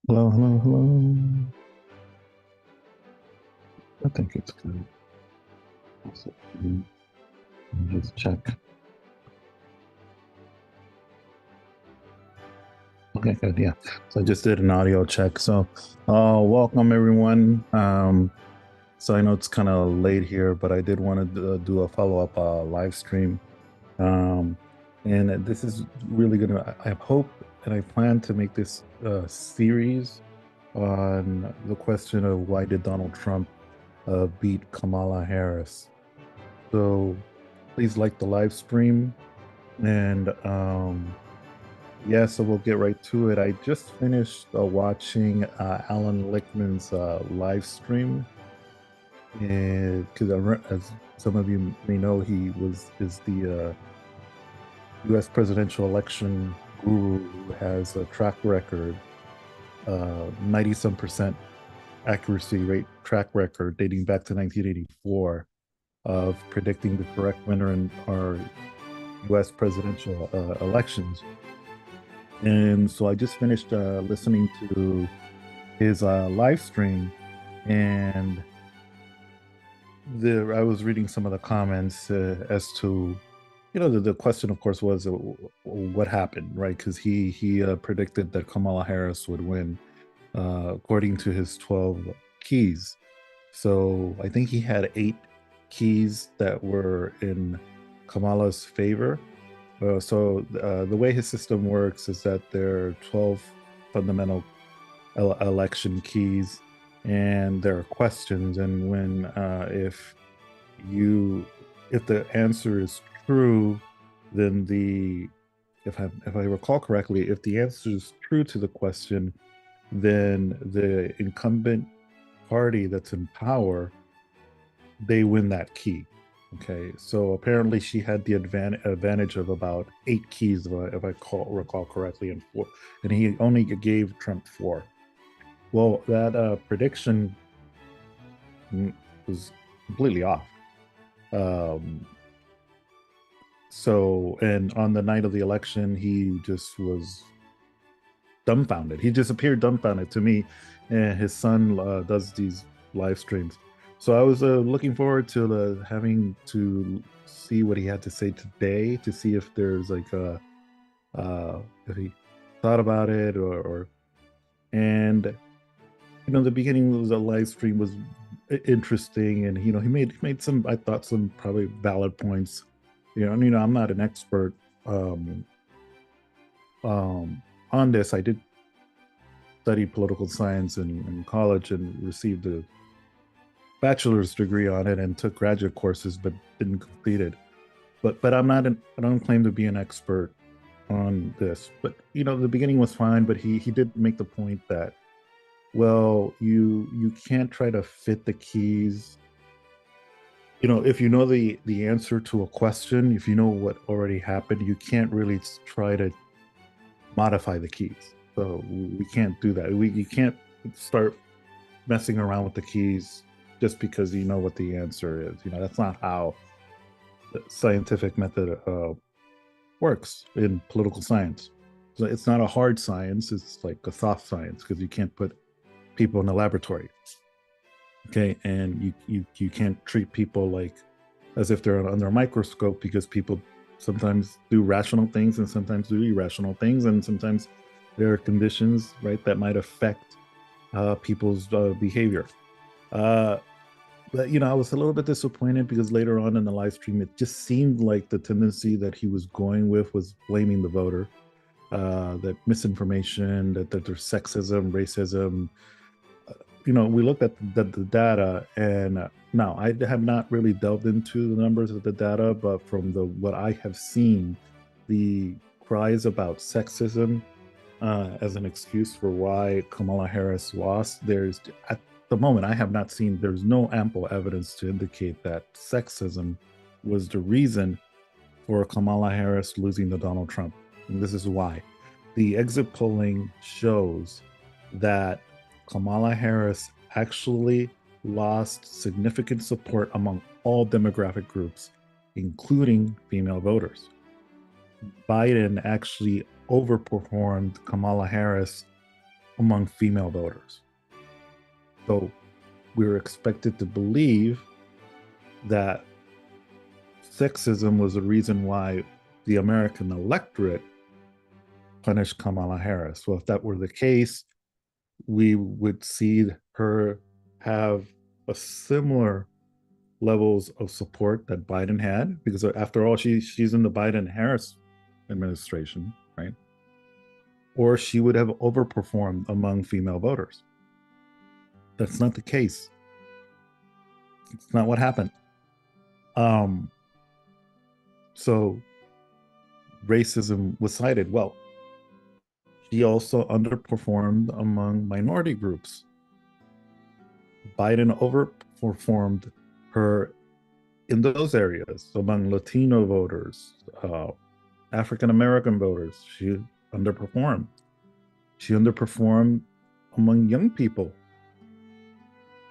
Hello, hello, hello. I think it's good. Also, just check. Okay, good. Yeah. So I just did an audio check. So, welcome everyone. So I know it's kind of late here, but I did want to do a follow-up live stream. Um, and this is really gonna. I hope and I plan to make this series on the question of why did Donald Trump beat Kamala Harris. So please like the live stream. And yeah, so we'll get right to it. I just finished watching Alan Lichtman's live stream, and because as some of you may know, he is the U.S. presidential election guru who has a track record, 90 some percent accuracy rate track record dating back to 1984 of predicting the correct winner in our U.S. presidential elections. And so I just finished listening to his live stream, and I was reading some of the comments as to, the question, of course, was what happened, right? Because he predicted that Kamala Harris would win according to his 12 keys. So I think he had 8 keys that were in Kamala's favor. So the way his system works is that there are 12 fundamental election keys, and there are questions. And when you if the answer is true, then if I recall correctly, if the answer is true to the question, then the incumbent party that's in power, they win that key. Okay, so apparently she had the advantage of about 8 keys, if I recall correctly, and he only gave Trump 4. Well, that prediction was completely off. Um, and on the night of the election, he just was dumbfounded. He just appeared dumbfounded to me. And his son does these live streams. So I was looking forward to having to see what he had to say today, to see if there's like if he thought about it, or and the beginning of the live stream was interesting, and he made some, I thought, some probably valid points. I'm not an expert um, on this. I did study political science in college and received a bachelor's degree on it and took graduate courses, but didn't complete it. But I don't claim to be an expert on this. But the beginning was fine. But he did make the point that, well, you can't try to fit the keys. If you know the answer to a question, if you know what already happened, you can't really try to modify the keys. So we can't do that. You can't start messing around with the keys just because you know what the answer is. That's not how the scientific method works in political science. So it's not a hard science. It's like a soft science because you can't put people in a laboratory. Okay, and you can't treat people like as if they're under a microscope, because people sometimes do rational things and sometimes do irrational things, and sometimes there are conditions, right, that might affect people's behavior. Uh, but I was a little bit disappointed because later on in the live stream, it just seemed like the tendency that he was going with was blaming the voter, that misinformation, that there's sexism, racism. We looked at the data, and now I have not really delved into the numbers of the data, but from what I have seen, the cries about sexism as an excuse for why Kamala Harris lost, at the moment, I have not seen, there's no ample evidence to indicate that sexism was the reason for Kamala Harris losing to Donald Trump. And this is why. The exit polling shows that Kamala Harris actually lost significant support among all demographic groups, including female voters. Biden actually overperformed Kamala Harris among female voters. So we were expected to believe that sexism was the reason why the American electorate punished Kamala Harris. Well, if that were the case, we would see her have a similar levels of support that Biden had, because after all, she's in the Biden Harris administration, right? Or she would have overperformed among female voters. That's not the case. It's not what happened. Um, so racism was cited. Well, she also underperformed among minority groups. Biden overperformed her in those areas among Latino voters, African American voters. She underperformed. She underperformed among young people.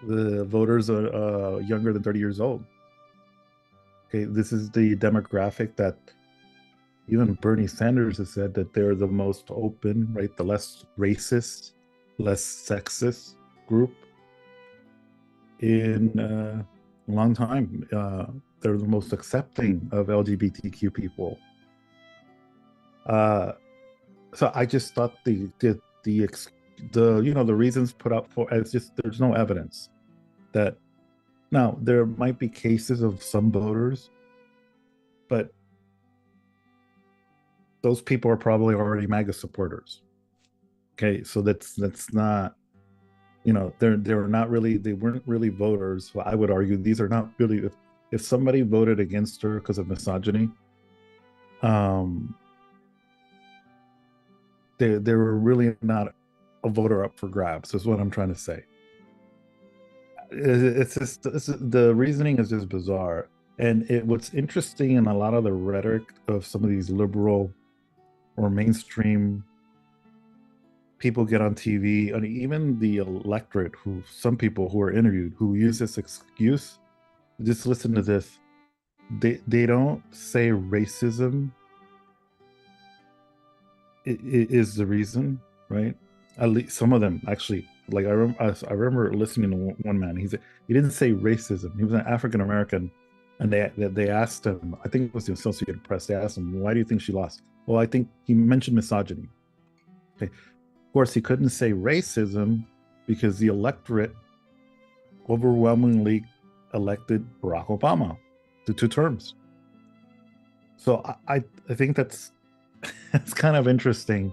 The voters are younger than 30 years old. Okay, this is the demographic that even Bernie Sanders has said that they're the most open, right? The less racist, less sexist group in a long time. They're the most accepting of LGBTQ people. So I just thought the reasons put up for it's just there's no evidence that now there might be cases of some voters, but those people are probably already MAGA supporters. Okay, so that's not, they're not really, they weren't really voters. So I would argue these are not really, if somebody voted against her because of misogyny, um they were really not a voter up for grabs, is what I'm trying to say. The reasoning is just bizarre. And what's interesting in a lot of the rhetoric of some of these liberal or mainstream people get on TV, and even the electorate, who some people who are interviewed who use this excuse, just listen to this. They don't say racism is the reason, right? At least some of them actually. Like I remember listening to one man. He didn't say racism. He was an African American, and they asked him. I think it was the Associated Press. They asked him, "Why do you think she lost?" Well, I think he mentioned misogyny. Okay, of course he couldn't say racism because the electorate overwhelmingly elected Barack Obama to 2 terms. So I think that's it's kind of interesting.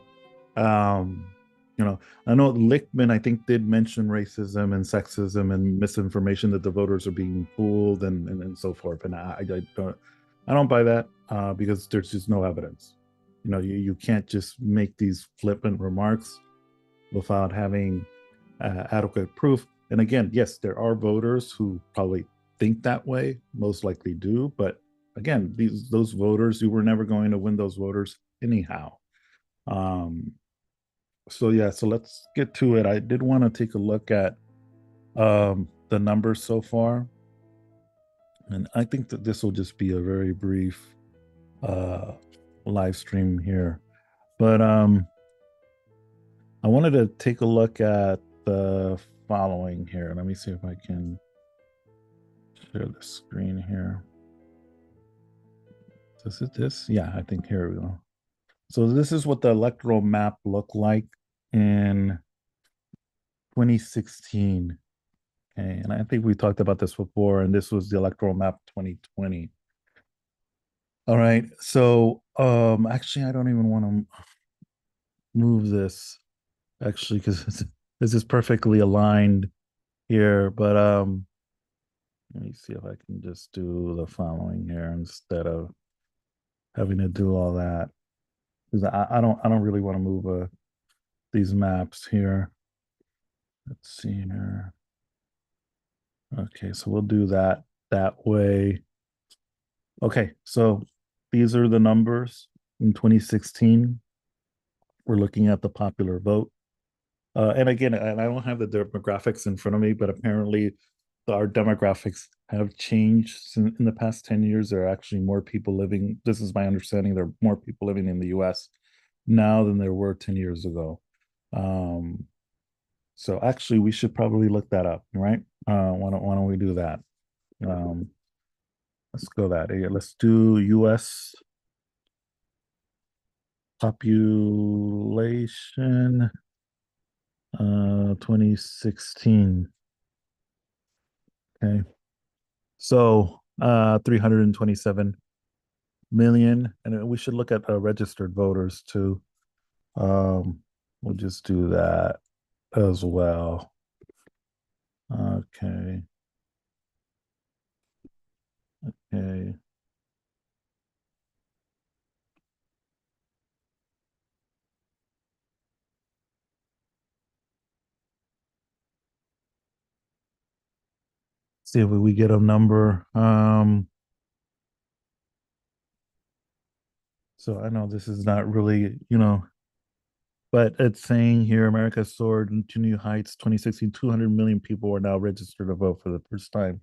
Um, I know Lichtman, I think, did mention racism and sexism and misinformation, that the voters are being fooled and so forth. And I don't buy that because there's just no evidence. You can't just make these flippant remarks without having adequate proof. And again, yes, there are voters who probably think that way, most likely do, but again, those voters, you were never going to win those voters anyhow. Um, so yeah, so let's get to it. I did want to take a look at the numbers so far, and I think that this will just be a very brief uh live stream here. But I wanted to take a look at the following here. Let me see if I can share the screen here. Is it this? Yeah, I think here we go. So this is what the electoral map looked like in 2016. Okay, and I think we talked about this before, and this was the electoral map 2020. All right. So actually I don't even want to move this actually, because this is perfectly aligned here. But let me see if I can just do the following here instead of having to do all that. Because I don't really want to move these maps here. Let's see here. Okay, so we'll do that way. Okay, so these are the numbers in 2016. We're looking at the popular vote. And again, and I don't have the demographics in front of me, but apparently our demographics have changed in the past 10 years. There are actually more people living, this is my understanding, there are more people living in the US now than there were 10 years ago. Um, So actually, we should probably look that up, right? Why don't we do that? Um, let's go that. Yeah, let's do U.S. population 2016. Okay. So 327 million. And we should look at registered voters too. Um, we'll just do that as well. Okay. Okay. See if we get a number. So I know this is not really, but it's saying here America soared to new heights 2016. 200 million people are now registered to vote for the first time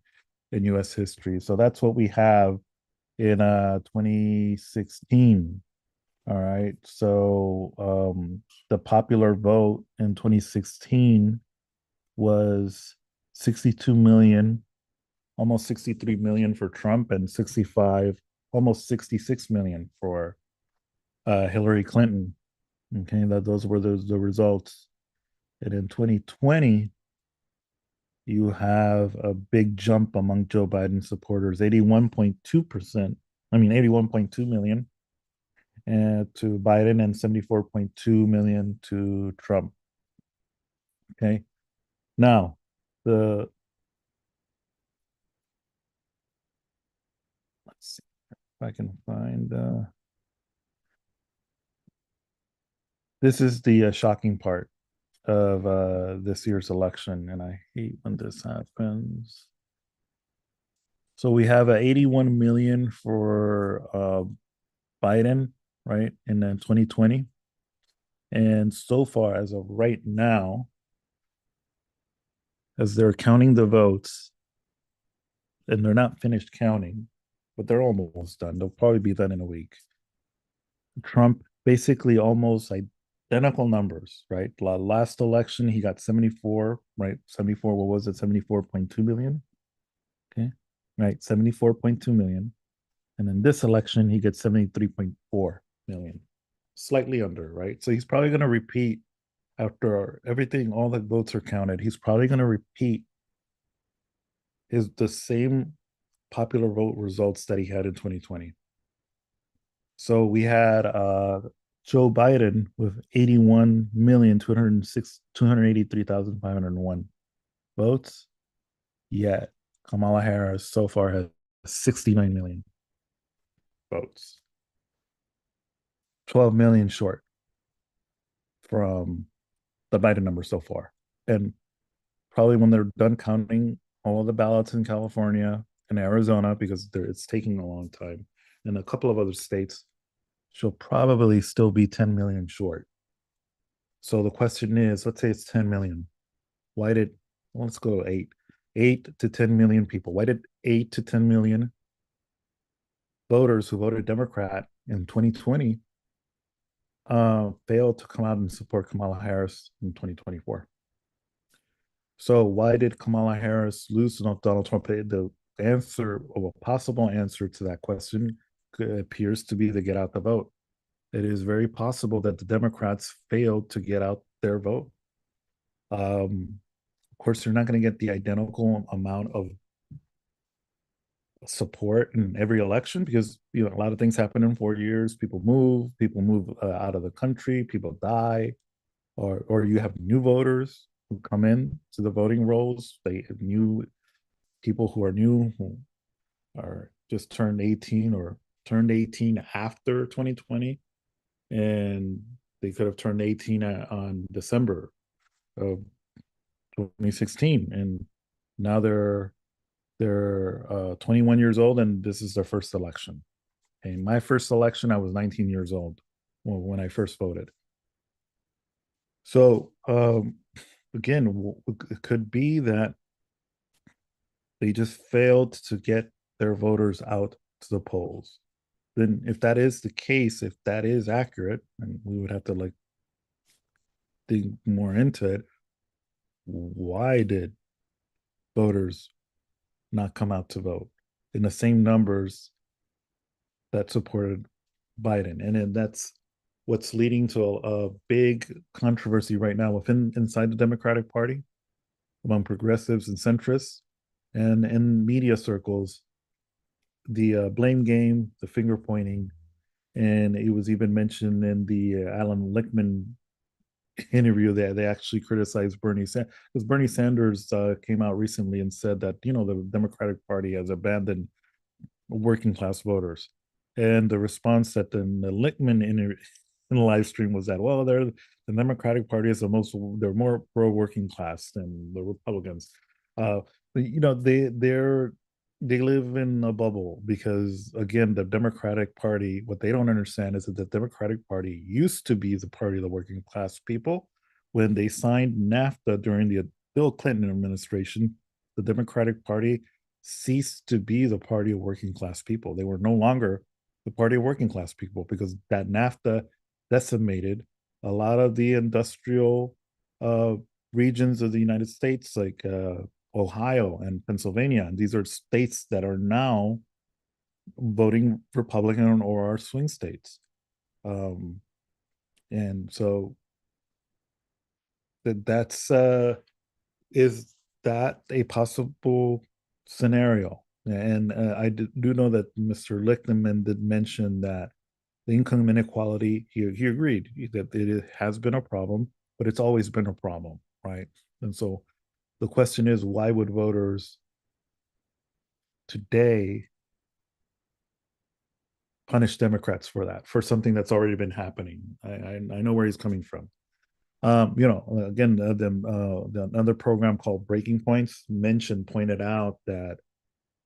in US history. So that's what we have in 2016. All right. So the popular vote in 2016 was 62 million, almost 63 million for Trump, and 65, almost 66 million for Hillary Clinton. Okay, that those were the results. And in 2020, you have a big jump among Joe Biden supporters, 81.2%. I mean, 81.2 million to Biden and 74.2 million to Trump. Okay. Now, the let's see if I can find this is the shocking part of this year's election, and I hate when this happens. So we have a 81 million for Biden, right, in 2020, and so far as of right now, as they're counting the votes, and they're not finished counting, but they're almost done. They'll probably be done in a week. Trump basically almost identical numbers, right? Last election, he got 74, right? 74, what was it? 74.2 million. Okay. Right. 74.2 million. And then this election, he gets 73.4 million, slightly under, right? So he's probably going to repeat after everything, all the votes are counted. He's probably going to repeat the same popular vote results that he had in 2020. So we had Joe Biden with 81,206,283,501 votes. Yet Kamala Harris so far has 69 million votes, 12 million short from the Biden number so far. And probably when they're done counting all the ballots in California and Arizona, because it's taking a long time, and a couple of other states, she'll probably still be 10 million short. So the question is, let's say it's 10 million. Why did, well, let's go 8 to 10 million people. Why did 8 to 10 million voters who voted Democrat in 2020 fail to come out and support Kamala Harris in 2024? So why did Kamala Harris lose to Donald Trump? The answer, or a possible answer to that question appears to be to get out the vote. It is very possible that the Democrats failed to get out their vote. Of course, they're not going to get the identical amount of support in every election because a lot of things happen in 4 years. People move out of the country, people die, or you have new voters who come in to the voting rolls. They have new people who are new, who are just turned 18 or turned 18 after 2020, and they could have turned 18 on December of 2016, and now they're 21 years old, and this is their first election. And my first election, I was 19 years old when I first voted. So again, it could be that they just failed to get their voters out to the polls. Then, if that is the case, if that is accurate, and we would have to dig more into it, why did voters not come out to vote in the same numbers that supported Biden? And then that's what's leading to a big controversy right now within inside the Democratic Party among progressives and centrists, and in media circles, the blame game, the finger pointing, and it was even mentioned in the Alan Lichtman interview that they actually criticized Bernie Sanders, because Bernie Sanders came out recently and said that the Democratic Party has abandoned working class voters. And the response that the Lichtman in the live stream was that, well, the Democratic Party is they're more pro working class than the Republicans. Uh, they live in a bubble because again, the Democratic Party, what they don't understand is that the Democratic Party used to be the party of the working class people. When they signed NAFTA during the Bill Clinton administration, the Democratic Party ceased to be the party of working class people. They were no longer the party of working class people because that NAFTA decimated a lot of the industrial uh, regions of the United States, like Ohio and Pennsylvania. And these are states that are now voting Republican or are swing states. Um, and so that's is that a possible scenario? And I do know that Mr. Lichtman did mention that the income inequality, he agreed that it has been a problem, but it's always been a problem, right? And so the question is, why would voters today punish Democrats for that, for something that's already been happening? I know where he's coming from. Again, another program called Breaking Points pointed out that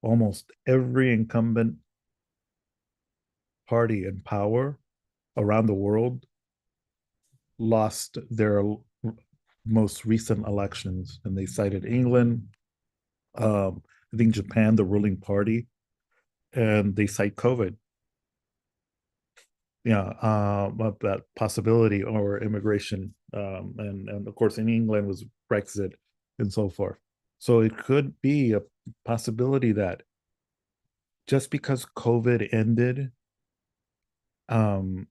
almost every incumbent party in power around the world lost their most recent elections, and they cited England, I think Japan, the ruling party, and they cite COVID. Yeah, that possibility or immigration, and of course in England was Brexit and so forth. So it could be a possibility that just because COVID ended, um,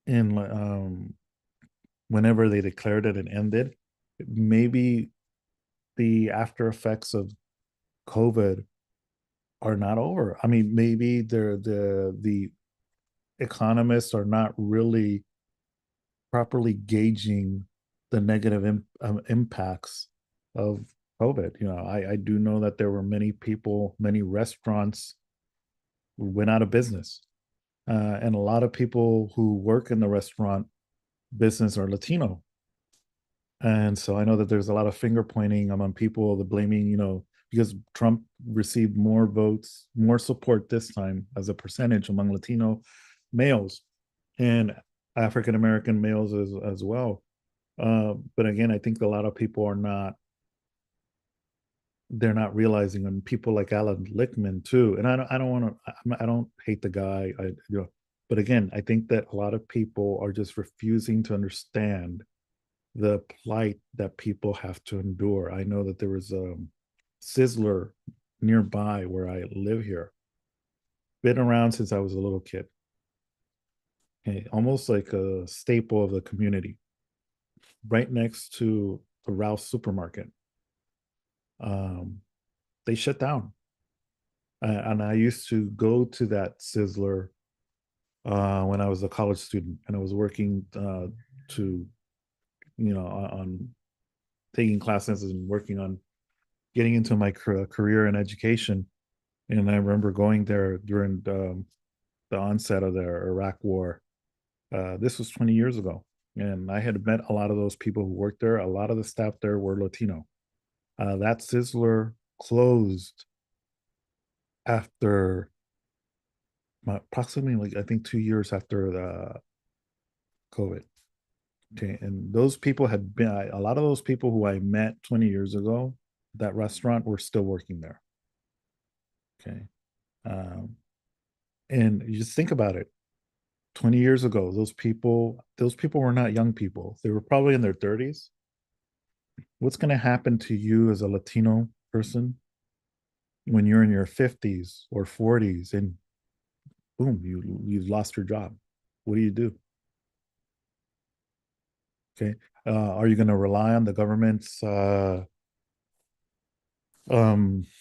in whenever they declared it and ended, maybe the after effects of COVID are not over. I mean, maybe the economists are not really properly gauging the negative impacts of COVID. I do know that there were many people, many restaurants who went out of business, and a lot of people who work in the restaurant business are Latino. And so I know that there's a lot of finger pointing among people, the blaming, because Trump received more votes, more support this time as a percentage among Latino males and African American males as well. But again, I think a lot of people are not, they're not realizing, and people like Alan Lichtman too. And I don't want to, I don't hate the guy, but again, I think that a lot of people are just refusing to understand the plight that people have to endure. I know that there was a Sizzler nearby where I live here, been around since I was a little kid. Okay, almost like a staple of the community, right next to the Rouse supermarket. Um, they shut down, and I used to go to that Sizzler when I was a college student, and I was working to on taking classes and working on getting into my career in education. And I remember going there during the onset of the Iraq War. This was 20 years ago. And I had met a lot of those people who worked there. A lot of the staff there were Latino. That Sizzler closed after approximately, like, I think 2 years after the COVID. Okay. And those people had been, a lot of those people who I met 20 years ago, that restaurant, were still working there. Okay. Um, and you just think about it. 20 years ago, those people were not young people. They were probably in their 30s. what's going to happen to you as a Latino person when you're in your 50s or 40s and boom, you've lost your job? What do you do? Okay. Are you going to rely on the government's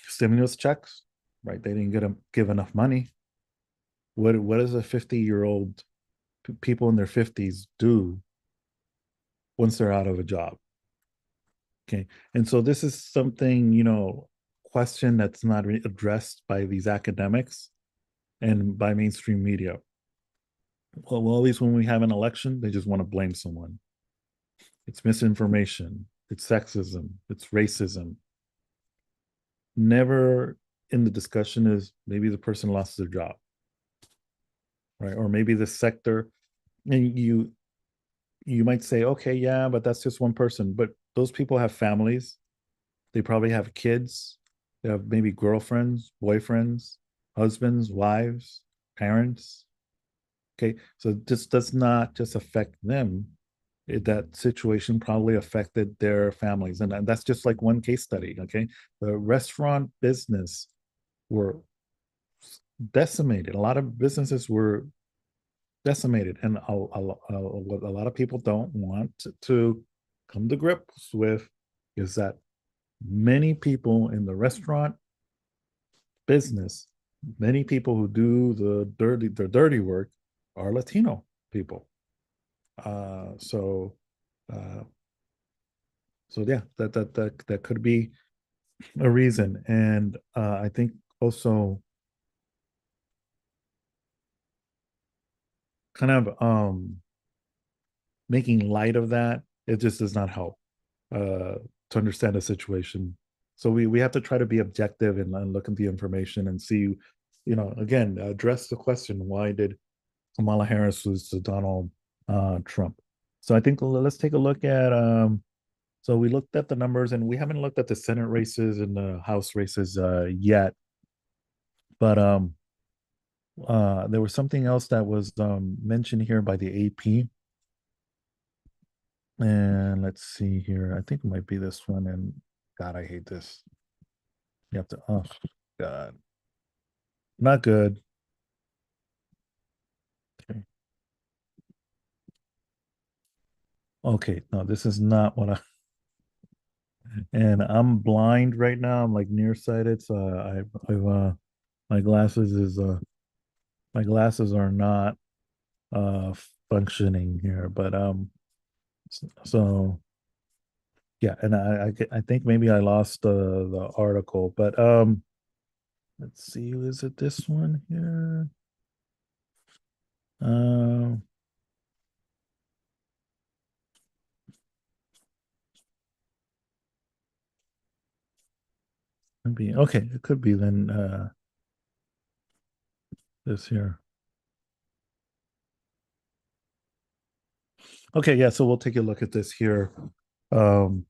stimulus checks? Right. They didn't give enough money. What does a 50-year-old people in their 50s do once they're out of a job? Okay. And so this is something, question that's not addressed by these academics and by mainstream media. Well, always when we have an election, they just want to blame someone. It's misinformation, it's sexism, it's racism. Never in the discussion is maybe the person lost their job, right? Or maybe the sector, and you might say, okay, yeah, but that's just one person. But those people have families. They probably have kids. They have maybe girlfriends, boyfriends, husbands, wives, parents. Okay. So this does not just affect them. That situation probably affected their families. And that's just like one case study. Okay. The restaurant business were decimated. A lot of businesses were decimated. And what a lot of people don't want to come to grips with is that many people in the restaurant business, many people who do the dirty work are Latino people. Uh, so uh, so yeah, that could be a reason, and I think also kind of making light of that, it just does not help uh, to understand the situation. So we have to try to be objective and look at the information and see, again, address the question: why did Kamala Harris lose to Donald Trump? So I think let's take a look at. So we looked at the numbers, and we haven't looked at the Senate races and the House races yet. But there was something else that was mentioned here by the AP. And let's see here. I think it might be this one. And God, I hate this. You have to, oh, God, not good. Okay. Okay. No, this is not what I, and I'm blind right now. I'm like nearsighted. So I've, my glasses is, my glasses are not, functioning here. But, so yeah. And I think maybe I lost the article, but, let's see. Is it this one here? Um, maybe okay. It could be then this here. Okay, yeah. So we'll take a look at this here. Um,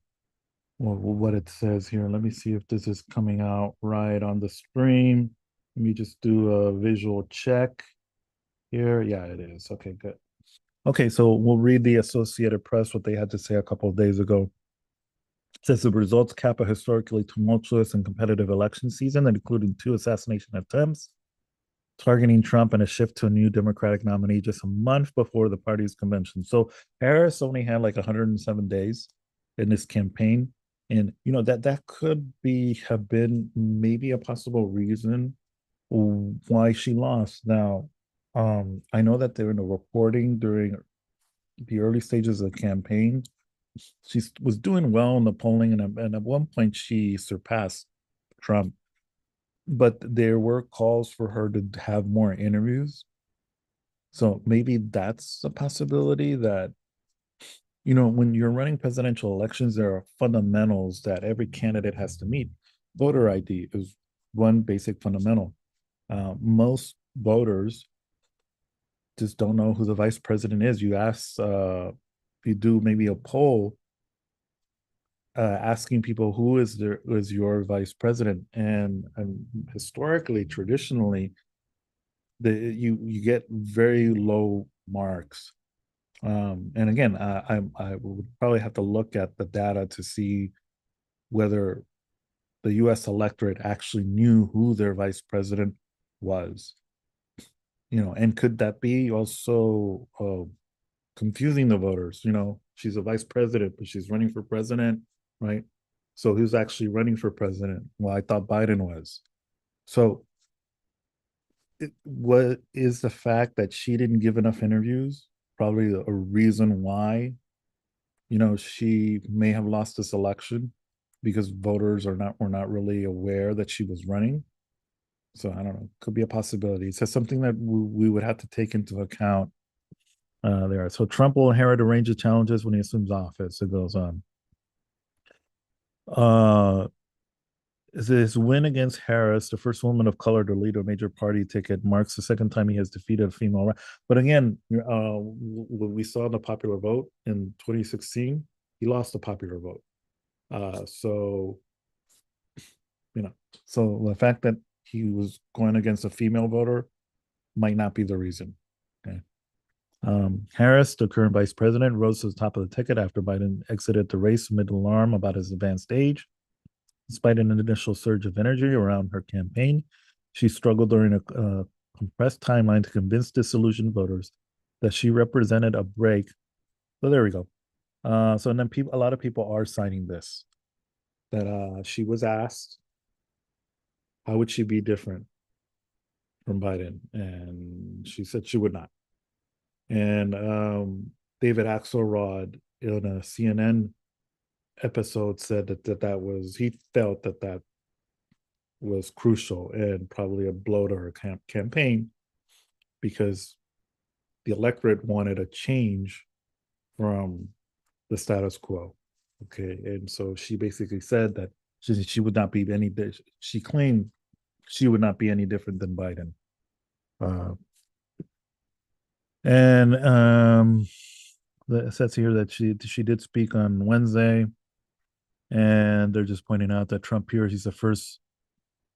what it says here. Let me see if this is coming out right on the stream. Let me just do a visual check here. Yeah, it is. Okay, good. Okay, so we'll read the Associated Press what they had to say a couple of days ago. It says the results cap a historically tumultuous and competitive election season that included two assassination attempts targeting Trump and a shift to a new Democratic nominee just a month before the party's convention. So Harris only had like 107 days in this campaign. And that could be have been maybe a possible reason why she lost. Now, I know that they're in the reporting during the early stages of the campaign. She was doing well in the polling, and at one point she surpassed Trump, but there were calls for her to have more interviews. So maybe that's a possibility that, when you're running presidential elections, there are fundamentals that every candidate has to meet. Voter ID is one basic fundamental. Most voters just don't know who the vice president is. You ask, you do maybe a poll asking people who is your vice president, and historically, traditionally, you get very low marks And again, I would probably have to look at the data to see whether the U.S. electorate actually knew who their vice president was. And could that be also confusing the voters? She's a vice president, but she's running for president, right? So who's actually running for president? Well, I thought Biden was. So what is the fact that she didn't give enough interviews probably a reason why she may have lost this election because voters were not really aware that she was running. So I don't know, could be a possibility. So something that we would have to take into account there. So Trump will inherit a range of challenges when he assumes office. It goes on. uh his win against Harris, the first woman of color to lead a major party ticket, marks the second time he has defeated a female. But again, what we saw in the popular vote in 2016, he lost the popular vote. So you know, so the fact that he was going against a female voter might not be the reason. Okay. Harris, the current vice president, rose to the top of the ticket after Biden exited the race amid alarm about his advanced age. Despite an initial surge of energy around her campaign, she struggled during a compressed timeline to convince disillusioned voters that she represented a break. So there we go. So and then a lot of people are citing this, that she was asked how would she be different from Biden, and she said she would not. And David Axelrod in a CNN episode said that was, he felt that was crucial and probably a blow to her campaign because the electorate wanted a change from the status quo. Okay, and so she basically said that she would not be any. She claimed she would not be any different than Biden. Uh, and it says here that she did speak on Wednesday, and they're just pointing out that Trump here, he's the first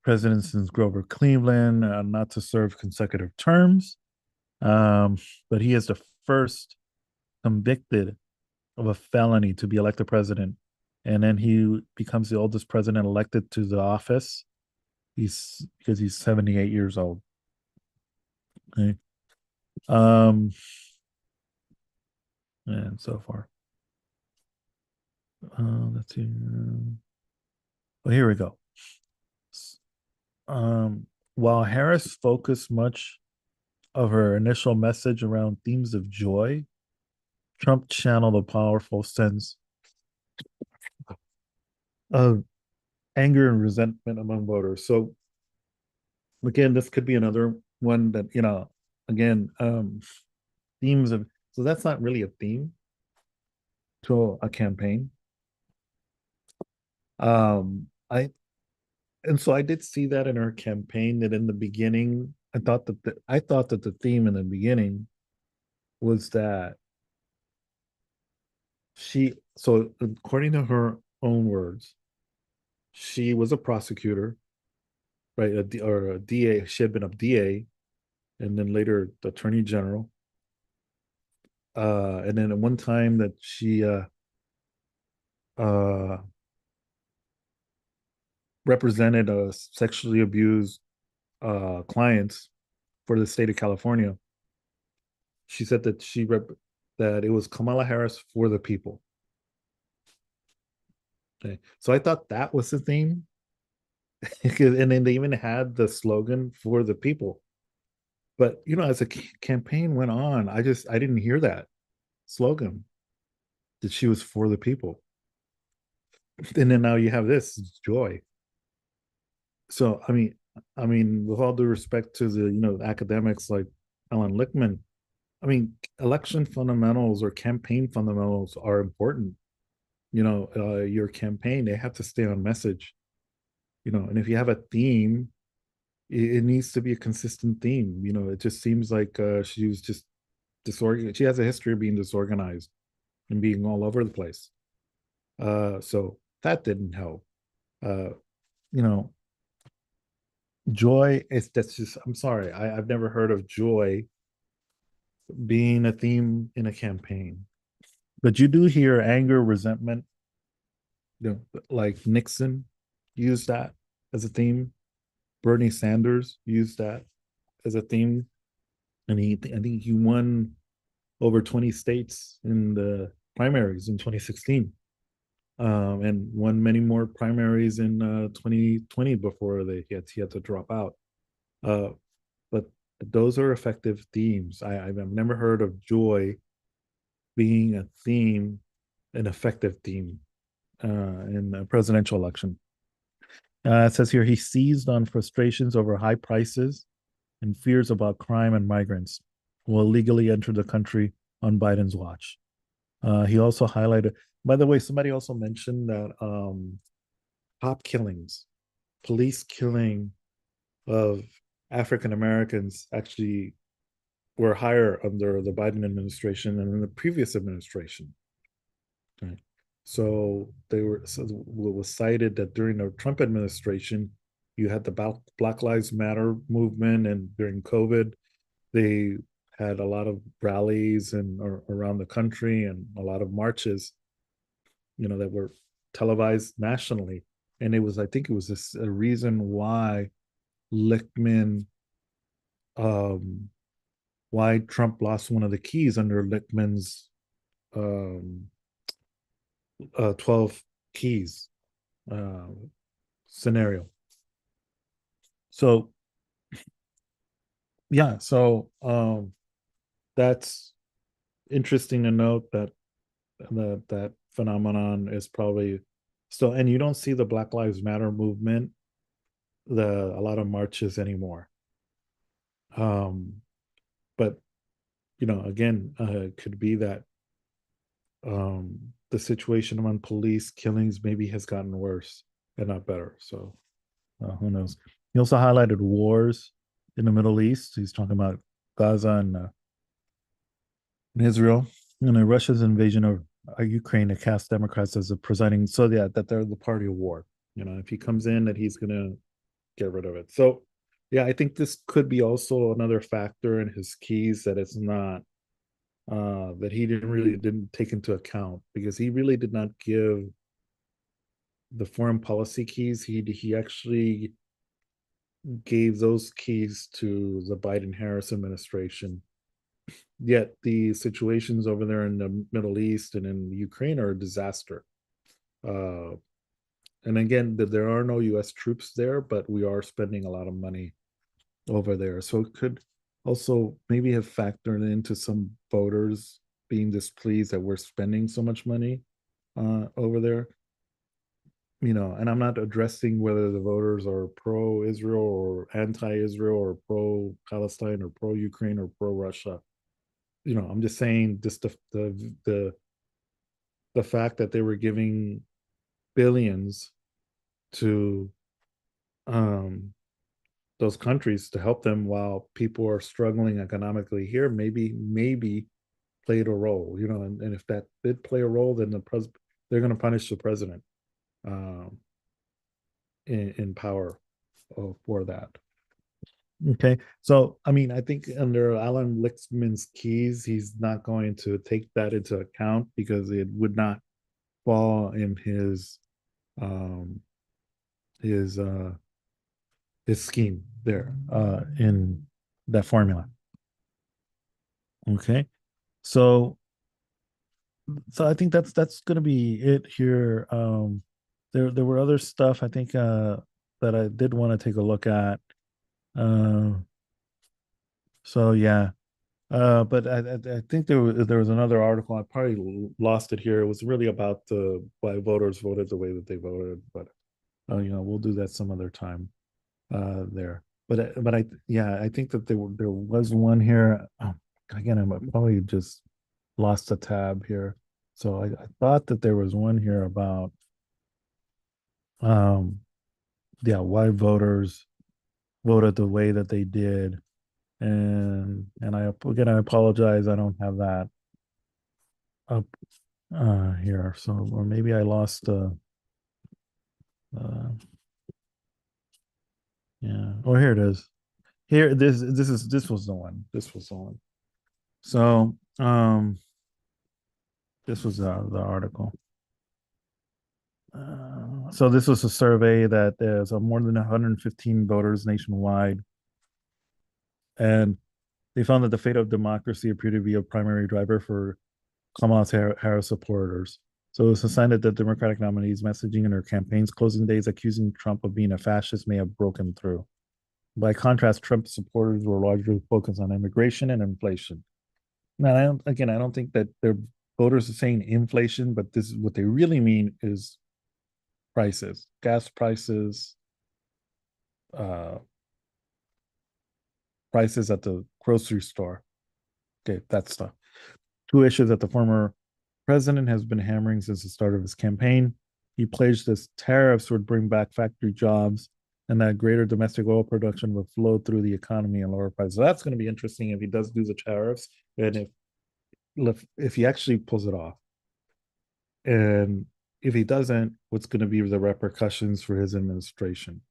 president since Grover Cleveland not to serve consecutive terms, um, but he is the first convicted of a felony to be elected president, and then he becomes the oldest president elected to the office. He's because he's 78 years old. Okay. Um, and so far. Let's see. Well, here we go. Um, while Harris focused much of her initial message around themes of joy, Trump channeled a powerful sense of anger and resentment among voters. So again, this could be another one that, again, themes of, so that's not really a theme to a campaign. I and so I did see that in her campaign, that in the beginning, I thought that the theme in the beginning was that so according to her own words, she was a prosecutor, right? Or a DA. She had been a DA, and then later the attorney general. And then at one time that she uh, represented a sexually abused clients for the state of California. She said that that it was Kamala Harris for the people. Okay, so I thought that was the theme, and then they even had the slogan "for the people." But as the campaign went on, I didn't hear that slogan, that she was for the people. And then now you have this joy. So I mean, with all due respect to the academics like Alan Lichtman, I mean, election fundamentals or campaign fundamentals are important. Your campaign, they have to stay on message. And if you have a theme, it needs to be a consistent theme. It just seems like she was just disorganized. She has a history of being disorganized and being all over the place. So that didn't help. Uh, you know, joy is that's just. I'm sorry, I've never heard of joy being a theme in a campaign. But you do hear anger, resentment, like Nixon used that as a theme. Bernie Sanders used that as a theme, and I think he won over 20 states in the primaries in 2016, and won many more primaries in 2020 before he had to drop out. Uh, but those are effective themes. I've never heard of joy being a theme, an effective theme in a presidential election. It says here he seized on frustrations over high prices and fears about crime and migrants will illegally enter the country on Biden's watch. He also highlighted, by the way, somebody also mentioned that cop killings, police killing of African Americans actually were higher under the Biden administration than in the previous administration. Right. So they were, so it was cited that during the Trump administration, you had the Black Lives Matter movement, and during COVID, they had a lot of rallies and around the country and a lot of marches, that were televised nationally. And it was, I think, it was this a reason Lichtman, um, why Trump lost one of the keys under Lichtman's um, 12 keys uh, scenario. So yeah, so that's interesting to note that that phenomenon is probably still, and you don't see the Black Lives Matter movement, a lot of marches anymore. Um, but again, it could be that the situation among police killings maybe has gotten worse and not better. So who knows? He also highlighted wars in the Middle East. He's talking about Gaza and Israel, Russia's invasion of Ukraine to cast Democrats as the presiding. So yeah, that they're the party of war. If he comes in, that he's gonna get rid of it. So yeah, I think this could be also another factor in his keys that it's not that he didn't take into account, because he really did not give the foreign policy keys. He actually gave those keys to the Biden Harris administration. Yet the situations over there in the Middle East and in Ukraine are a disaster. Uh, and again, there are no U.S. troops there, but we are spending a lot of money over there. So it could also maybe have factored into some voters being displeased that we're spending so much money over there. And I'm not addressing whether the voters are pro-Israel or anti-Israel or pro-Palestine or pro-Ukraine or pro-Russia. I'm just saying just the fact that they were giving billions to um those countries to help them while people are struggling economically here, maybe played a role. And if that did play a role, then they're going to punish the president um in power for that. Okay, so I mean, I think under Alan Lichtman's keys, he's not going to take that into account because it would not fall in um his uh his scheme there in that formula. Okay, so I think that's gonna be it here. There were other stuff I think that I did want to take a look at. Uh, so yeah, but I think there was another article. I probably lost it here. It was really about the why voters voted the way that they voted. But we'll do that some other time there. But I yeah, I think that there was one here. Oh, again, I probably just lost a tab here. So I thought that there was one here about um yeah, why voters voted the way that they did. And I apologize, I don't have that up here. So or maybe I lost uh yeah. Oh, here it is. Here, this was the one. This was the one. So this was the article. So this was a survey that there's more than 115 voters nationwide, and they found that the fate of democracy appeared to be a primary driver for Kamala Harris supporters. So it's a sign that the Democratic nominee's messaging in her campaign's closing days accusing Trump of being a fascist may have broken through. By contrast, Trump supporters were largely focused on immigration and inflation. Now, I don't think that their voters are saying inflation, but this is what they really mean is prices, gas prices, uh, prices at the grocery store. Okay, that stuff. Two issues that the former president has been hammering since the start of his campaign. He pledged that tariffs would bring back factory jobs and that greater domestic oil production would flow through the economy and lower prices. So that's going to be interesting if he does do the tariffs and if he actually pulls it off. And if he doesn't, what's going to be the repercussions for his administration?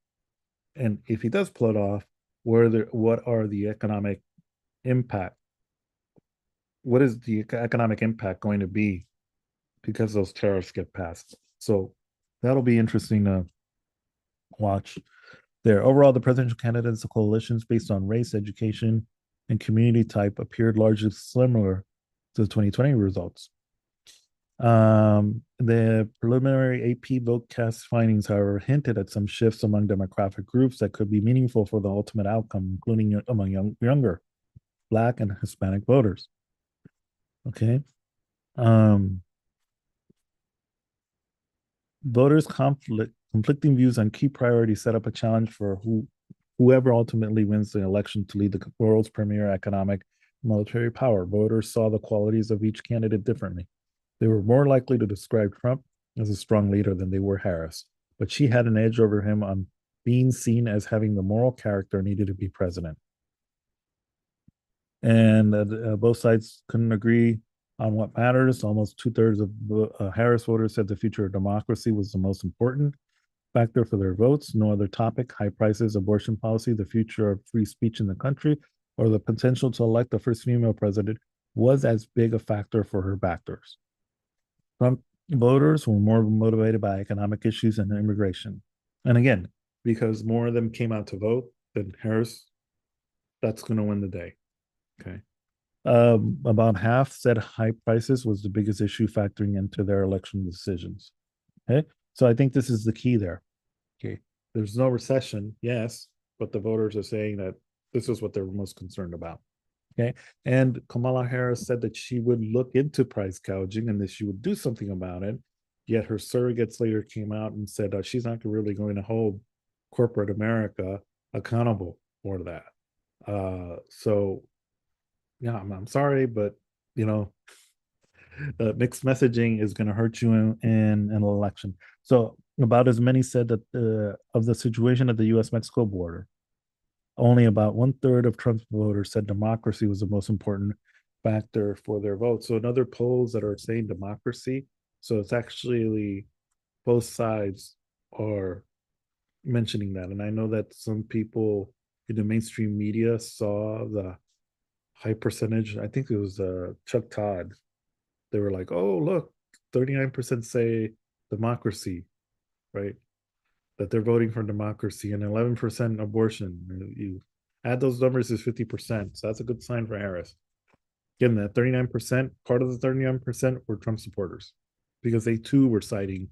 And if he does pull it off, what are the economic impact? What is the economic impact going to be because those tariffs get passed? So that'll be interesting to watch there. Overall, the presidential candidates, the coalitions based on race, education, and community type appeared largely similar to the 2020 results. The preliminary AP vote cast findings, however, hinted at some shifts among demographic groups that could be meaningful for the ultimate outcome, including among younger Black and Hispanic voters. Okay. Um, Voters' conflicting views on key priorities set up a challenge for whoever ultimately wins the election to lead the world's premier economic military power. Voters saw the qualities of each candidate differently. They were more likely to describe Trump as a strong leader than they were Harris, but she had an edge over him on being seen as having the moral character needed to be president. And both sides couldn't agree on what matters. Almost two-thirds of Harris voters said the future of democracy was the most important factor for their votes. No other topic, high prices, abortion policy, the future of free speech in the country, or the potential to elect the first female president was as big a factor for her backers. Trump voters were more motivated by economic issues and immigration. And again, because more of them came out to vote than Harris, that's going to win the day. Okay. About half said high prices was the biggest issue factoring into their election decisions. Okay. So I think this is the key there. Okay. There's no recession, yes, but the voters are saying that this is what they're most concerned about. Okay. And Kamala Harris said that she would look into price gouging and that she would do something about it. Yet her surrogates later came out and said she's not really going to hold corporate America accountable for that. So, yeah, I'm sorry, but you know, mixed messaging is going to hurt you in an election. So, about as many said that of the situation at the U.S. Mexico border, only about one third of Trump's voters said democracy was the most important factor for their vote. So, in other polls that are saying democracy, so it's actually both sides are mentioning that. And I know that some people in the mainstream media saw the high percentage. I think it was Chuck Todd. They were like, oh, look, 39% say democracy, right? That they're voting for democracy and 11% abortion. You add those numbers is 50%. So that's a good sign for Harris. Again, that 39%, part of the 39% were Trump supporters because they too were citing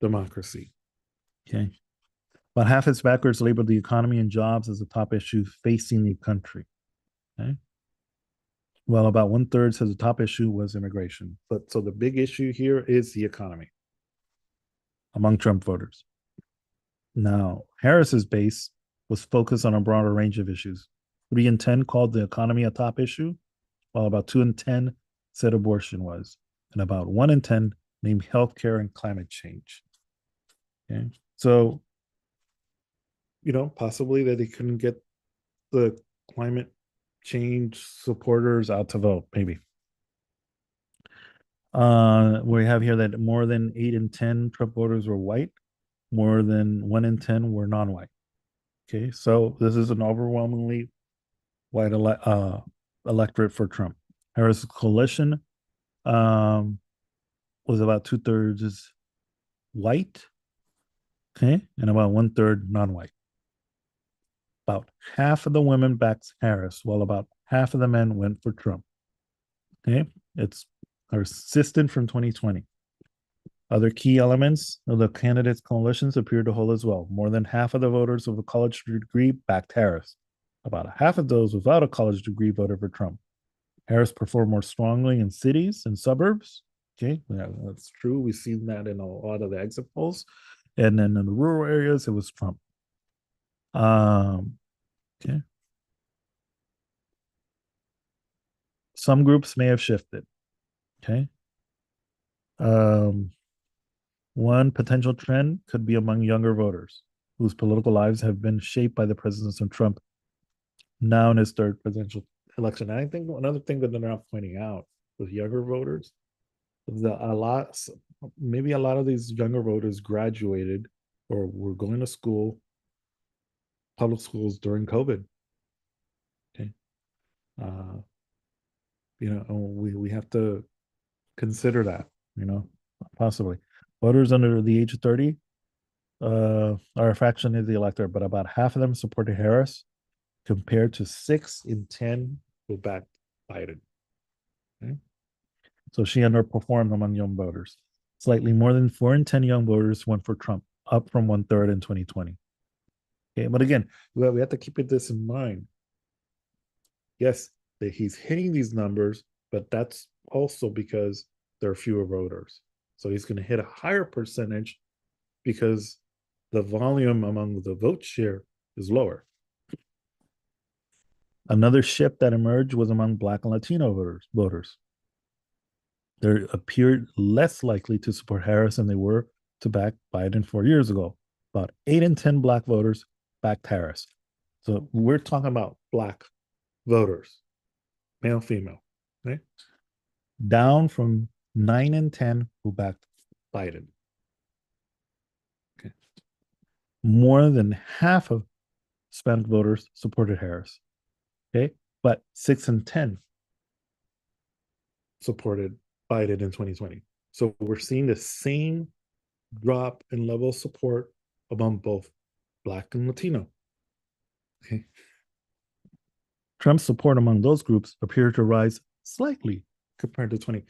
democracy. Okay. About half its backers labeled the economy and jobs as a top issue facing the country. Okay. Well, about one third says the top issue was immigration. But so the big issue here is the economy among Trump voters. Now, Harris's base was focused on a broader range of issues. 3 in 10 called the economy a top issue, while about 2 in 10 said abortion was, and about 1 in 10 named healthcare and climate change. Okay. So, possibly that they couldn't get the climate change supporters out to vote, maybe. We have here that more than 8 in 10 Trump voters were white, more than 1 in 10 were non-white. Okay, so this is an overwhelmingly white electorate for Trump. Harris' coalition um, was about 2/3 white, okay, and about 1/3 non-white. About half of the women backed Harris, while about half of the men went for Trump. Okay, it's persistent from 2020. Other key elements of the candidates' coalitions appear to hold as well. More than half of the voters with a college degree backed Harris. About half of those without a college degree voted for Trump. Harris performed more strongly in cities and suburbs. Okay, yeah, that's true. We've seen that in a lot of the exit polls. And then in the rural areas, it was Trump. Okay. Some groups may have shifted. Okay. Um, One potential trend could be among younger voters whose political lives have been shaped by the presence of Trump now in his third presidential election. And I think another thing that they're not pointing out with younger voters is that maybe a lot of these younger voters graduated or were going to school, public schools during COVID. Okay. Uh, we have to consider that, possibly. Voters under the age of 30 are a fraction of the electorate, but about half of them supported Harris compared to 6 in 10 who backed Biden. Okay? So she underperformed among young voters. Slightly more than 4 in 10 young voters went for Trump, up from 1/3 in 2020. Okay, but again, we have to keep this in mind. Yes, that he's hitting these numbers, but that's also because there are fewer voters. So he's going to hit a higher percentage because the volume among the vote share is lower. Another shift that emerged was among Black and Latino voters. They appeared less likely to support Harris than they were to back Biden 4 years ago. About 8 in 10 Black voters backed Harris. So we're talking about Black voters, male, female, right? Down from 9 in 10 who backed Biden. Okay. More than half of Hispanic voters supported Harris. Okay. But 6 in 10 supported Biden in 2020. So we're seeing the same drop in level of support among both Black and Latino. Okay. Trump's support among those groups appeared to rise slightly compared to 20.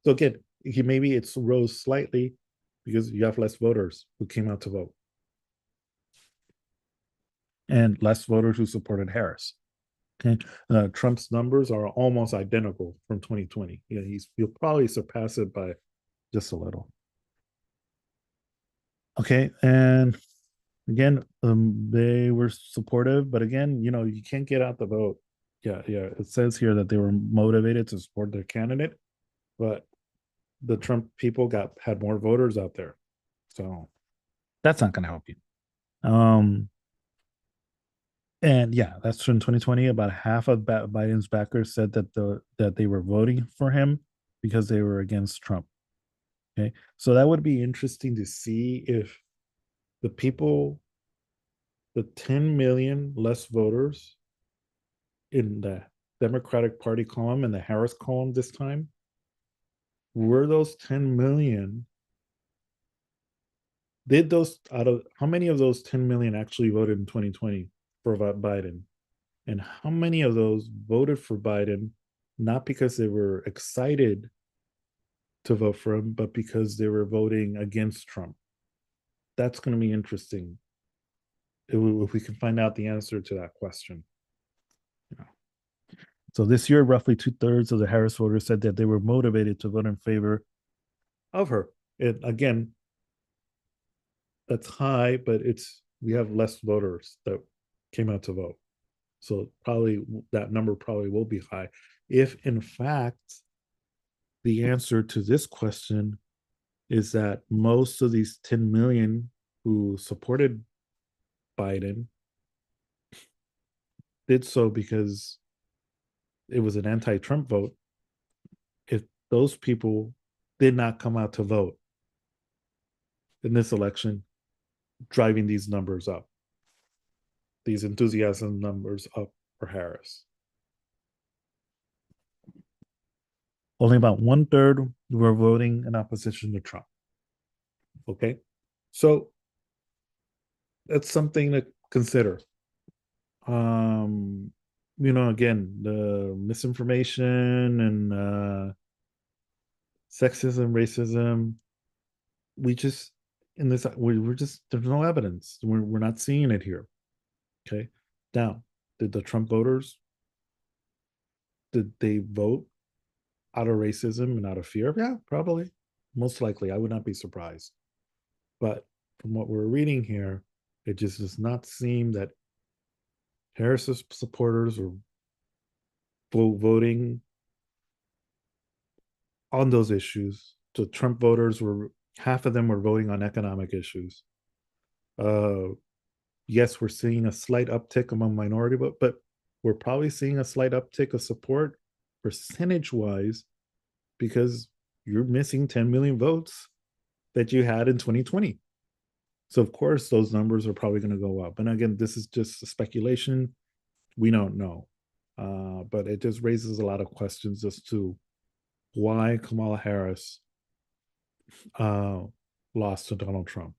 So again, maybe it's rose slightly because you have less voters who came out to vote and less voters who supported Harris. Okay, Trump's numbers are almost identical from 2020. Yeah, he'll probably surpass it by just a little. Okay, and again, they were supportive, but again, you can't get out the vote. Yeah, yeah. It says here that they were motivated to support their candidate, but the Trump people had more voters out there, so that's not going to help you. And yeah, that's from 2020. About half of Biden's backers said that they were voting for him because they were against Trump. Okay, so that would be interesting to see if the people, the 10 million less voters in the Democratic Party column and the Harris column this time, were those 10 million, did those out of how many of those 10 million actually voted in 2020 for Biden? And how many of those voted for Biden not because they were excited to vote for him, but because they were voting against Trump? That's going to be interesting if we can find out the answer to that question. So this year, roughly 2/3 of the Harris voters said that they were motivated to vote in favor of her. And again, that's high, but we have less voters that came out to vote. So probably that number probably will be high. If in fact the answer to this question is that most of these 10 million who supported Biden did so because it was an anti-Trump vote, if those people did not come out to vote in this election, driving these numbers up, these enthusiasm numbers up for Harris. Only about 1/3 were voting in opposition to Trump. Okay. So that's something to consider. Um, again, the misinformation and sexism, racism, we just in this we're just there's no evidence. We're not seeing it here. Okay. Now, did the Trump voters did they vote out of racism and out of fear? Yeah, probably. Most likely. I would not be surprised. But from what we're reading here, it just does not seem that Harris's supporters are voting on those issues. The Trump voters were half of them were voting on economic issues. Uh, yes, we're seeing a slight uptick among minority, but we're probably seeing a slight uptick of support percentage wise because you're missing 10 million votes that you had in 2020. So of course those numbers are probably going to go up. And again, this is just a speculation. We don't know. But it just raises a lot of questions as to why Kamala Harris uh, lost to Donald Trump.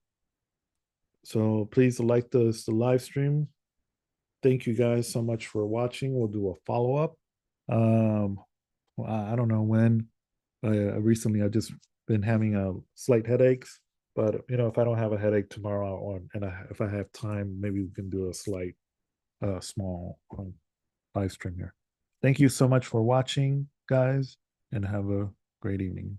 So please like the live stream. Thank you guys so much for watching. We'll do a follow up. Um, well, I don't know when. Recently, I've just been having a slight headaches, but if I don't have a headache tomorrow, if I have time, maybe we can do a slight, small live stream here. Thank you so much for watching, guys, and have a great evening.